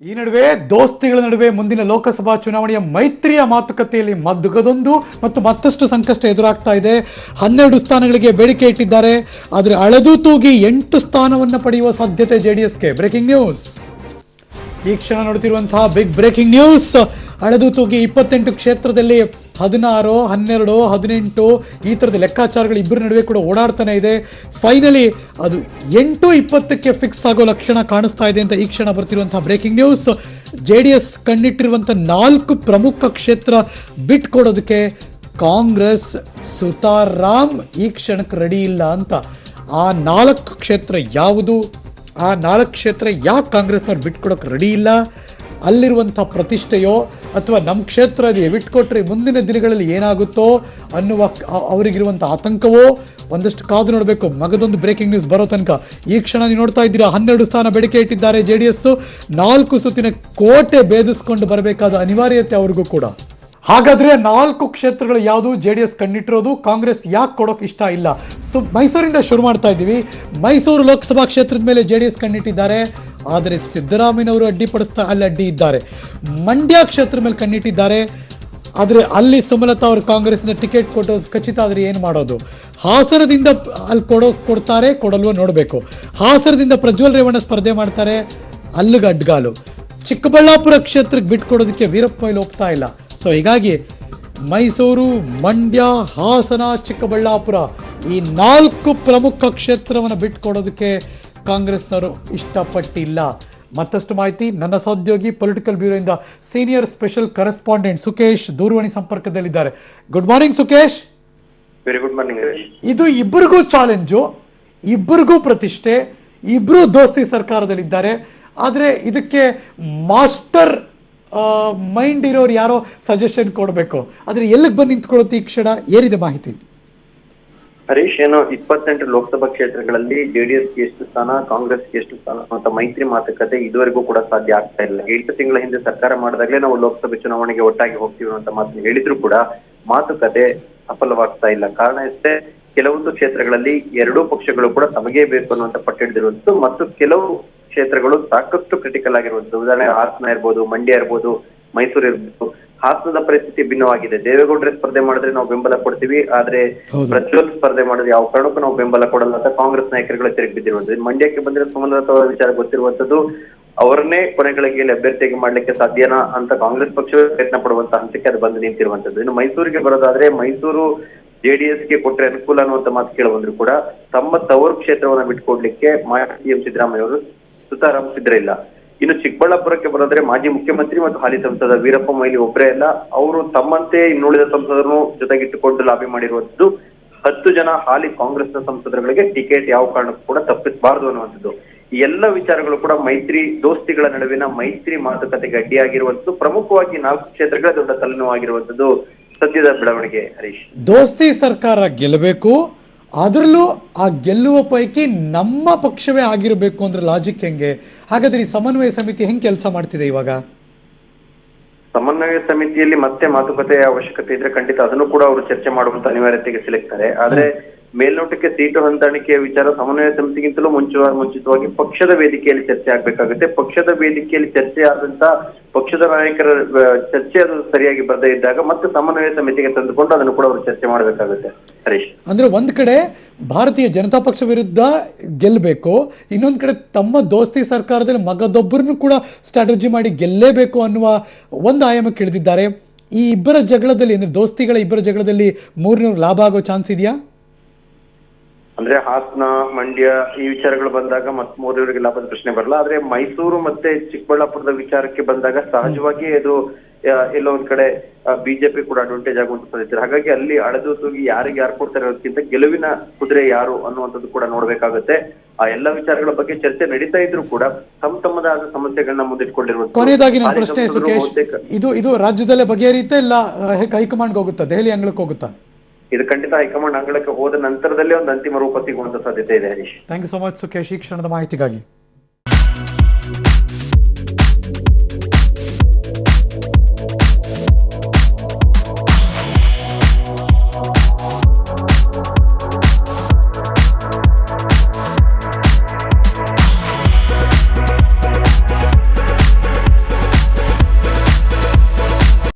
ಈ ನಡುವೆ ದೋಸ್ತಿಗಳ ನಡುವೆ ಮುಂದಿನ ಲೋಕಸಭಾ ಚುನಾವಣೆಯ ಮೈತ್ರಿಯ ಮಾತುಕತೆಯಲ್ಲಿ ಮದ್ದುಗದೊಂದು ಮತ್ತು ಮತ್ತಷ್ಟು ಸಂಕಷ್ಟ ಎದುರಾಗ್ತಾ ಇದೆ. 12 ಸ್ಥಾನಗಳಿಗೆ ಬೇಡಿಕೆ ಇಟ್ಟಿದ್ದಾರೆ. ಆದರೆ ಅಳೆದು ತೂಗಿ 8 ಸ್ಥಾನವನ್ನು ಪಡೆಯುವ ಸಾಧ್ಯತೆ ಜೆಡಿಎಸ್ಗೆ. ಬ್ರೇಕಿಂಗ್ ನ್ಯೂಸ್ ಈ ಕ್ಷಣ ನೋಡ್ತಿರುವಂತಹ ಬಿಗ್ ಬ್ರೇಕಿಂಗ್ ನ್ಯೂಸ್. ಅಳೆದು ತೂಗಿ 28 ಕ್ಷೇತ್ರದಲ್ಲಿ 16, 12, 18 ಈ ಥರದ ಲೆಕ್ಕಾಚಾರಗಳು ಇಬ್ಬರ ನಡುವೆ ಕೂಡ ಓಡಾಡ್ತಾನೆ ಇದೆ. ಫೈನಲಿ ಅದು 8-20ಕ್ಕೆ ಫಿಕ್ಸ್ ಆಗೋ ಲಕ್ಷಣ ಕಾಣಿಸ್ತಾ ಇದೆ ಅಂತ ಈ ಕ್ಷಣ ಬರ್ತಿರುವಂತಹ ಬ್ರೇಕಿಂಗ್ ನ್ಯೂಸ್. JDS ಕಣ್ಣಿಟ್ಟಿರುವಂಥ 4 ಪ್ರಮುಖ ಕ್ಷೇತ್ರ ಬಿಟ್ಕೊಡೋದಕ್ಕೆ ಕಾಂಗ್ರೆಸ್ ಸುತಾರಾಮ್ ಈ ಕ್ಷಣಕ್ಕೆ ರೆಡಿ ಇಲ್ಲ ಅಂತ. ಆ 4 ಕ್ಷೇತ್ರ ಯಾವುದು, ಆ 4 ಕ್ಷೇತ್ರ ಯಾಕೆ ಕಾಂಗ್ರೆಸ್ನವ್ರು ಬಿಟ್ಕೊಡೋಕೆ ರೆಡಿ ಇಲ್ಲ, ಅಲ್ಲಿರುವಂಥ ಪ್ರತಿಷ್ಠೆಯೋ ಅಥವಾ ನಮ್ಮ ಕ್ಷೇತ್ರ ಬಿಟ್ಕೊಟ್ರೆ ಮುಂದಿನ ದಿನಗಳಲ್ಲಿ ಏನಾಗುತ್ತೋ ಅನ್ನುವ ಅವರಿಗಿರುವಂಥ ಆತಂಕವೋ ಒಂದಷ್ಟು ಕಾದು ನೋಡಬೇಕು. ಮಗದೊಂದು ಬ್ರೇಕಿಂಗ್ ನ್ಯೂಸ್ ಬರೋ ತನಕ ಈ ಕ್ಷಣ ನೀವು ನೋಡ್ತಾ ಇದ್ದೀರಾ. 12 ಸ್ಥಾನ ಬೇಡಿಕೆ ಇಟ್ಟಿದ್ದಾರೆ JDS. 4 ಸುತ್ತಿನ ಕೋಟೆ ಭೇದಿಸ್ಕೊಂಡು ಬರಬೇಕಾದ ಅನಿವಾರ್ಯತೆ ಅವ್ರಿಗೂ ಕೂಡ. ಹಾಗಾದ್ರೆ 4 ಕ್ಷೇತ್ರಗಳು ಯಾವುದು JDS ಕಣ್ಣಿಟ್ಟಿರೋದು, ಕಾಂಗ್ರೆಸ್ ಯಾಕೆ ಕೊಡೋಕೆ ಇಷ್ಟ ಇಲ್ಲ? ಮೈಸೂರಿಂದ ಶುರು ಮಾಡ್ತಾ ಇದ್ದೀವಿ. ಮೈಸೂರು ಲೋಕಸಭಾ ಕ್ಷೇತ್ರದ ಮೇಲೆ JDS ಕಣ್ಣಿಟ್ಟಿದ್ದಾರೆ. ಆದರೆ ಸಿದ್ದರಾಮಯ್ಯನವರು ಅಲ್ಲಿ ಅಡ್ಡಿ ಇದ್ದಾರೆ. ಮಂಡ್ಯ ಕ್ಷೇತ್ರದ ಮೇಲೆ ಕಣ್ಣಿಟ್ಟಿದ್ದಾರೆ. ಆದರೆ ಅಲ್ಲಿ ಸುಮಲತಾ ಅವರು ಕಾಂಗ್ರೆಸ್ನ ಟಿಕೆಟ್ ಕೊಟ್ಟೋದು ಖಚಿತ. ಆದರೆ ಏನು ಮಾಡೋದು? ಹಾಸನದಿಂದ ಅಲ್ಲಿ ಕೊಡ್ತಾರೆ, ಕೊಡಲ್ವೋ ನೋಡಬೇಕು. ಹಾಸನದಿಂದ ಪ್ರಜ್ವಲ್ ರೇವಣ್ಣ ಸ್ಪರ್ಧೆ ಮಾಡ್ತಾರೆ, ಅಲ್ಲಿಗೆ ಅಡ್ಗಾಲು. ಚಿಕ್ಕಬಳ್ಳಾಪುರ ಕ್ಷೇತ್ರಕ್ಕೆ ಬಿಟ್ಕೊಡೋದಕ್ಕೆ ವೀರಪ್ಪ ಮೊಯ್ಲಿ ಒಪ್ತಾ ಇಲ್ಲ. ಸೊ ಹೀಗಾಗಿ ಮೈಸೂರು, ಮಂಡ್ಯ, ಹಾಸನ, ಚಿಕ್ಕಬಳ್ಳಾಪುರ ಈ 4 ಪ್ರಮುಖ ಕ್ಷೇತ್ರವನ್ನು ಬಿಟ್ಕೊಡೋದಕ್ಕೆ ಕಾಂಗ್ರೆಸ್ನವರು ಇಷ್ಟಪಟ್ಟಿಲ್ಲ. ಮತ್ತಷ್ಟು ಮಾಹಿತಿ ನನ್ನ ಸಹೋದ್ಯೋಗಿ ಪೊಲಿಟಿಕಲ್ ಬ್ಯೂರೋಯಿಂದ ಸೀನಿಯರ್ ಸ್ಪೆಷಲ್ ಕರೆಸ್ಪಾಂಡೆಂಟ್ ಸುಕೇಶ್ ದೂರವಾಣಿ ಸಂಪರ್ಕದಲ್ಲಿದ್ದಾರೆ. Good morning Sukesh. Very good morning. ಇದು ಇಬ್ಬರಿಗೂ ಚಾಲೆಂಜು, ಇಬ್ಬರಿಗೂ ಪ್ರತಿಷ್ಠೆ, ಇಬ್ಬರು ದೋಸ್ತಿ ಸರ್ಕಾರದಲ್ಲಿದ್ದಾರೆ. ಆದರೆ ಇದಕ್ಕೆ ಮಾಸ್ಟರ್ ಮೈಂಡ್ ಇರೋರು ಯಾರೋ ಸಜೆಷನ್ ಕೊಡಬೇಕು. ಆದರೆ ಎಲ್ಲಿಗೆ ಬಂದು ನಿಂತ್ಕೊಳ್ಳುತ್ತೆ ಈ ಕ್ಷಣ? ಏನಿದೆ ಮಾಹಿತಿ? ಹರೀಶ್, ಏನು 28 ಲೋಕಸಭಾ ಕ್ಷೇತ್ರಗಳಲ್ಲಿ JDSಗೆ ಎಷ್ಟು ಸ್ಥಾನ, ಕಾಂಗ್ರೆಸ್ಗೆ ಎಷ್ಟು ಸ್ಥಾನ ಅಂತ ಮೈತ್ರಿ ಮಾತುಕತೆ ಇದುವರೆಗೂ ಕೂಡ ಸಾಧ್ಯ ಆಗ್ತಾ ಇಲ್ಲ. 8 ತಿಂಗಳ ಹಿಂದೆ ಸರ್ಕಾರ ಮಾಡಿದಾಗಲೇ ನಾವು ಲೋಕಸಭೆ ಚುನಾವಣೆಗೆ ಒಟ್ಟಾಗಿ ಹೋಗ್ತೀವಿ ಅಂತ ಮಾತು ಹೇಳಿದ್ರು ಕೂಡ ಮಾತುಕತೆ ಸಫಲವಾಗ್ತಾ ಇಲ್ಲ. ಕಾರಣ ಇಷ್ಟೇ, ಕೆಲವೊಂದು ಕ್ಷೇತ್ರಗಳಲ್ಲಿ 2 ಪಕ್ಷಗಳು ಕೂಡ ತಮಗೇ ಬೇಕು ಅನ್ನುವಂತ ಪಟ್ಟಿಡಿದಿರುವಂಥದ್ದು ಮತ್ತು ಕೆಲವು ಕ್ಷೇತ್ರಗಳು ಸಾಕಷ್ಟು ಕ್ರಿಟಿಕಲ್ ಆಗಿರುವಂಥದ್ದು. ಉದಾಹರಣೆ ಹಾಸನ ಇರ್ಬೋದು, ಮಂಡ್ಯ ಇರ್ಬೋದು, ಮೈಸೂರು ಇರ್ಬೋದು. ಹಾಸನದ ಪರಿಸ್ಥಿತಿ ಭಿನ್ನವಾಗಿದೆ. ದೇವೇಗೌಡರೇ ಸ್ಪರ್ಧೆ ಮಾಡಿದ್ರೆ ನಾವು ಬೆಂಬಲ ಕೊಡ್ತೀವಿ, ಆದ್ರೆ ಪ್ರಜ್ವಲ್ ಸ್ಪರ್ಧೆ ಮಾಡಿದ್ರೆ ಯಾವ ಕಾರಣಕ್ಕೂ ನಾವು ಬೆಂಬಲ ಕೊಡಲ್ಲ ಅಂತ ಕಾಂಗ್ರೆಸ್ ನಾಯಕರುಗಳು ತಿರುಗಿ ಬಿದ್ದಿರುವಂಥದ್ದು. ಮಂಡ್ಯಕ್ಕೆ ಬಂದ್ರೆ ಸುಮಲತಾ ಅವರ ವಿಚಾರ ಗೊತ್ತಿರುವಂತದ್ದು. ಅವರನ್ನೇ ಕೊನೆಗಳಿಗೆ ಅಭ್ಯರ್ಥಿಯಾಗಿ ಮಾಡ್ಲಿಕ್ಕೆ ಸಾಧ್ಯನಾ ಅಂತ ಕಾಂಗ್ರೆಸ್ ಪಕ್ಷವೇ ಪ್ರಯತ್ನ ಪಡುವಂತ ಹಂತಕ್ಕೆ ಅದು ಬಂದು ನಿಂತಿರುವಂತದ್ದು. ಇನ್ನು ಮೈಸೂರಿಗೆ ಬರೋದಾದ್ರೆ ಮೈಸೂರು JDSಗೆ ಕೊಟ್ರೆ ಅನುಕೂಲ ಅನ್ನುವಂತ ಮಾತು ಕೇಳಬಂದ್ರು ಕೂಡ ತಮ್ಮ ತವರು ಕ್ಷೇತ್ರವನ್ನ ಬಿಟ್ಕೊಡ್ಲಿಕ್ಕೆ CM ಸಿದ್ದರಾಮಯ್ಯ ಅವರು ಸುತಾರಾಮ್ ಸಿದ್ಧ ಇಲ್ಲ. ಇನ್ನು ಚಿಕ್ಕಬಳ್ಳಾಪುರಕ್ಕೆ ಬರೋದ್ರೆ ಮಾಜಿ ಮುಖ್ಯಮಂತ್ರಿ ಮತ್ತು ಹಾಲಿ ಸಂಸದ ವೀರಪ್ಪ ಮೊಯ್ಲಿ ಒಬ್ಬರೇ ಅಲ್ಲ, ಅವರು ತಮ್ಮಂತೆ ಇನ್ನುಳಿದ ಸಂಸದರನ್ನು ಜೊತೆಗಿಟ್ಟುಕೊಂಡು ಲಾಬಿ ಮಾಡಿರುವಂತದ್ದು. 10 ಜನ ಹಾಲಿ ಕಾಂಗ್ರೆಸ್ನ ಸಂಸದರುಗಳಿಗೆ ಟಿಕೆಟ್ ಯಾವ ಕಾರಣಕ್ಕೂ ಕೂಡ ತಪ್ಪಿಸಬಾರದು ಅನ್ನುವಂಥದ್ದು. ಈ ಎಲ್ಲ ವಿಚಾರಗಳು ಕೂಡ ಮೈತ್ರಿ ದೋಸ್ತಿಗಳ ನಡುವಿನ ಮೈತ್ರಿ ಮಾತುಕತೆಗೆ ಅಡ್ಡಿಯಾಗಿರುವಂತದ್ದು. ಪ್ರಮುಖವಾಗಿ 4 ಕ್ಷೇತ್ರಗಳ ದೊಡ್ಡ ತಲೆನೋವಾಗಿರುವಂತದ್ದು ಸದ್ಯದ ಬೆಳವಣಿಗೆ. ಹರೀಶ್, ದೋಸ್ತಿ ಸರ್ಕಾರ ಗೆಲ್ಲಬೇಕು, ಅದರಲ್ಲೂ ಆ ಗೆಲ್ಲುವ ಪೈಕಿ ನಮ್ಮ ಪಕ್ಷವೇ ಆಗಿರಬೇಕು ಅಂದ್ರೆ ಲಾಜಿಕ್ ಹೆಂಗೆ? ಹಾಗಾದ್ರೆ ಈ ಸಮನ್ವಯ ಸಮಿತಿ ಹೆಂಗೆ ಕೆಲಸ ಮಾಡ್ತಿದೆ ಇವಾಗ? ಸಮನ್ವಯ ಸಮಿತಿಯಲ್ಲಿ ಮತ್ತೆ ಮಾತುಕತೆಯ ಅವಶ್ಯಕತೆ ಇದ್ರೆ ಖಂಡಿತ ಅದನ್ನು ಕೂಡ ಅವರು ಚರ್ಚೆ ಮಾಡುವಂತ ಅನಿವಾರ್ಯತೆಗೆ ಸಿಲುಕ್ತಾರೆ. ಆದ್ರೆ ಮೇಲ್ನೋಟಕ್ಕೆ ಸೀಟು ಹೊಂದಾಣಿಕೆಯ ವಿಚಾರ ಸಮನ್ವಯ ಸಮಿತಿಗಿಂತಲೂ ಮುಂಚಿತವಾಗಿ ಪಕ್ಷದ ವೇದಿಕೆಯಲ್ಲಿ ಚರ್ಚೆ ಆಗ್ಬೇಕಾಗುತ್ತೆ. ಪಕ್ಷದ ವೇದಿಕೆಯಲ್ಲಿ ಚರ್ಚೆ ಆದಂತ ಪಕ್ಷದ ನಾಯಕರ ಚರ್ಚೆ ಅದು ಸರಿಯಾಗಿ ಬರದೇ ಇದ್ದಾಗ ಮತ್ತೆ ಸಮನ್ವಯ ಸಮಿತಿಗೆ ತಂದುಕೊಂಡು ಅದನ್ನು ಕೂಡ ಅವರು ಚರ್ಚೆ ಮಾಡಬೇಕಾಗುತ್ತೆ. ಹರೀಶ್, ಅಂದ್ರೆ ಒಂದ್ ಕಡೆ ಭಾರತೀಯ ಜನತಾ ಪಕ್ಷ ವಿರುದ್ಧ ಗೆಲ್ಲಬೇಕು, ಇನ್ನೊಂದ್ ಕಡೆ ತಮ್ಮ ದೋಸ್ತಿ ಸರ್ಕಾರದಲ್ಲಿ ಮಗದೊಬ್ಬರನ್ನು ಕೂಡ ಸ್ಟ್ರಾಟಜಿ ಮಾಡಿ ಗೆಲ್ಲೇಬೇಕು ಅನ್ನುವ ಒಂದು ಆಯಾಮಕ್ಕೆ ಇಳಿದಿದ್ದಾರೆ. ಈ ಇಬ್ಬರ ಜಗಳದಲ್ಲಿ ಅಂದ್ರೆ ದೋಸ್ತಿಗಳ ಇಬ್ಬರ ಜಗಳದಲ್ಲಿ ಮೂರನೇವ್ರು ಲಾಭ ಆಗೋ ಚಾನ್ಸ್ ಇದೆಯಾ? ಅಂದ್ರೆ ಹಾಸನ, ಮಂಡ್ಯ ಈ ವಿಚಾರಗಳು ಬಂದಾಗ ಮತ್ತೆ ಮೂರವರಿಗೆ ಲಾಭದ ಪ್ರಶ್ನೆ ಬರಲ್ಲ. ಆದ್ರೆ ಮೈಸೂರು ಮತ್ತೆ ಚಿಕ್ಕಬಳ್ಳಾಪುರದ ವಿಚಾರಕ್ಕೆ ಬಂದಾಗ ಸಹಜವಾಗಿ ಅದು ಎಲ್ಲೋ ಒಂದ್ ಕಡೆ ಬಿಜೆಪಿ ಕೂಡ ಅಡ್ವಾಂಟೇಜ್ ಆಗುವಂತ ಸಾಧ್ಯತೆ. ಹಾಗಾಗಿ ಅಲ್ಲಿ ಅಳೆದು ತೂಗಿ ಯಾರಿಗೆ ಯಾರು ಕೊಡ್ತಾರೆ ಅನ್ನೋದಕ್ಕಿಂತ ಗೆಲುವಿನ ಕುದುರೆ ಯಾರು ಅನ್ನುವಂಥದ್ದು ಕೂಡ ನೋಡ್ಬೇಕಾಗುತ್ತೆ. ಆ ಎಲ್ಲ ವಿಚಾರಗಳ ಬಗ್ಗೆ ಚರ್ಚೆ ನಡೀತಾ ಇದ್ರು ಕೂಡ ತಮ್ಮದಾದ ಸಮಸ್ಯೆಗಳನ್ನ ಮುಂದಿಟ್ಕೊಂಡಿರುವಂತ. ಕೊನೆಯದಾಗಿ ನನ್ನ ಪ್ರಶ್ನೆ ಸುಕೇಶ್, ಇದು ರಾಜ್ಯದಲ್ಲೇ ಬಗೆಹರಿಯುತ್ತಾ ಇಲ್ಲ ಹೈಕಮಾಂಡ್ಗೆ ಹೋಗುತ್ತಾ, ದೆಹಲಿ ಅಂಗಳಕ್ಕೆ ಹೋಗುತ್ತಾ? ಇದು ಖಂಡಿತ ಹೈಕಮಾಂಡ್ ಅಂಗಳಕ್ಕೆ ಹೋದ ನಂತರದಲ್ಲೇ ಒಂದು ಅಂತಿಮ ರೂಪ ಸಿಗುವಂತ ಸಾಧ್ಯತೆ ಇದೆ. Harish, thank you so much Sukesh ಈ ಕ್ಷಣದ ಮಾಹಿತಿಗಾಗಿ.